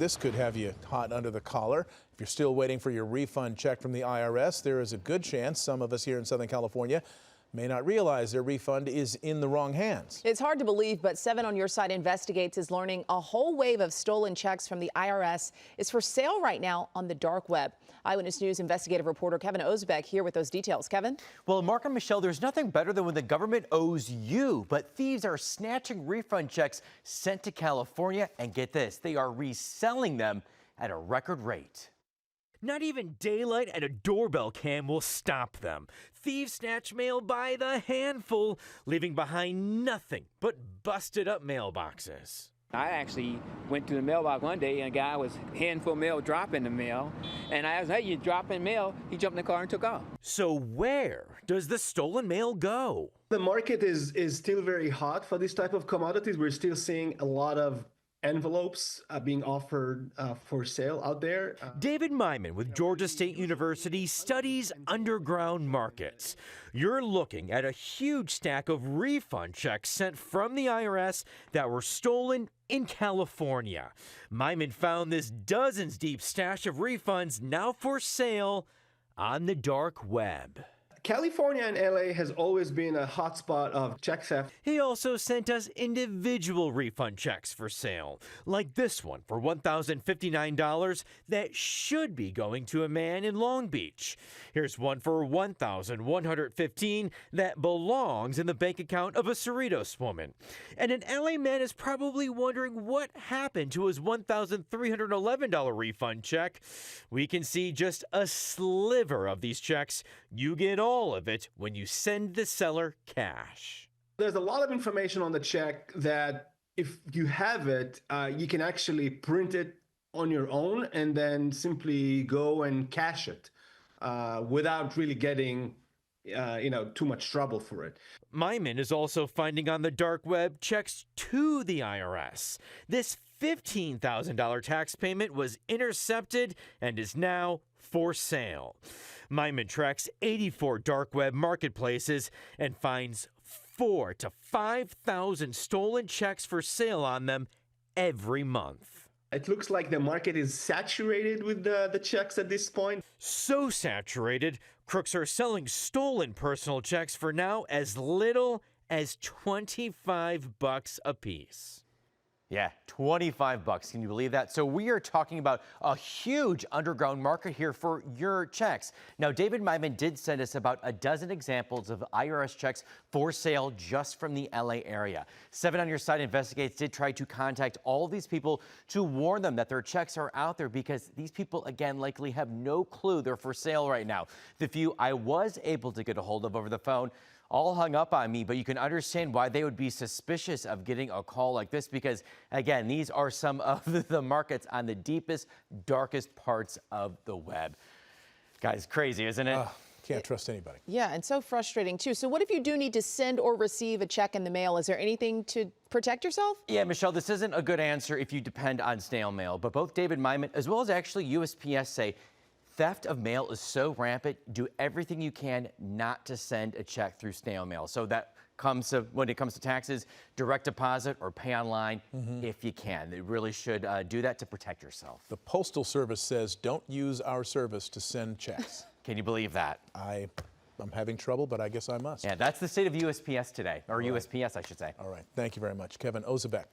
This could have you hot under the collar. If you're still waiting for your refund check from the IRS, there is a good chance some of us here in Southern California may not realize their refund is in the wrong hands. It's hard to believe, but 7 on Your Side Investigates is learning a whole wave of stolen checks from the IRS is for sale right now on the dark web. Eyewitness News investigative reporter Kevin Ozbeck here with those details. Kevin? Well, Mark and Michelle, there's nothing better than when the government owes you, but thieves are snatching refund checks sent to California, and get this, they are reselling them at a record rate. Not even daylight and a doorbell cam will stop them. Thieves snatch mail by the handful, leaving behind nothing but busted up mailboxes. I actually went to the mailbox one day and a guy was handful of mail dropping the mail. And I asked, hey, you dropping mail? He jumped in the car and took off. So where does the stolen mail go? The market is still very hot for this type of commodities. We're still seeing a lot of envelopes being offered for sale out there. David Myman with Georgia State University studies underground markets. You're looking at a huge stack of refund checks sent from the IRS that were stolen in California. Myman found this dozens deep stash of refunds now for sale on the dark web. California and LA has always been a hotspot of check theft. He also sent us individual refund checks for sale, like this one for $1,059 that should be going to a man in Long Beach. Here's one for $1,115 that belongs in the bank account of a Cerritos woman. And an LA man is probably wondering what happened to his $1,311 refund check. We can see just a sliver of these checks. You get all of it when you send the seller cash. There's a lot of information on the check that if you have it, you can actually print it on your own and then simply go and cash it without really getting too much trouble for it. Myman is also finding on the dark web checks to the IRS. This $15,000 tax payment was intercepted and is now for sale. Myman tracks 84 dark web marketplaces and finds 4,000 to 5,000 stolen checks for sale on them every month. It looks like the market is saturated with the checks at this point. So saturated, crooks are selling stolen personal checks for now as little as $25 a piece. Yeah, $25. Can you believe that? So we are talking about a huge underground market here for your checks. Now, David Myman did send us about a dozen examples of IRS checks for sale just from the LA area. 7 on Your Side Investigates did try to contact all of these people to warn them that their checks are out there because these people, again, likely have no clue they're for sale right now. The few I was able to get a hold of over the phone all hung up on me, but you can understand why they would be suspicious of getting a call like this because, again, these are some of the markets on the deepest, darkest parts of the web. Guys, crazy, isn't it? Can't trust anybody. Yeah, and so frustrating, too. So what if you do need to send or receive a check in the mail? Is there anything to protect yourself? Yeah, Michelle, this isn't a good answer if you depend on snail mail, but both David Myman as well as actually USPS say theft of mail is so rampant, do everything you can not to send a check through snail mail. So that comes to, when it comes to taxes, direct deposit or pay online if you can. They really should do that to protect yourself. The Postal Service says don't use our service to send checks. Can you believe that? I'm having trouble, but I guess I must. Yeah, that's the state of USPS today, or USPS, I should say. All right. Thank you very much. Kevin Ozbeck.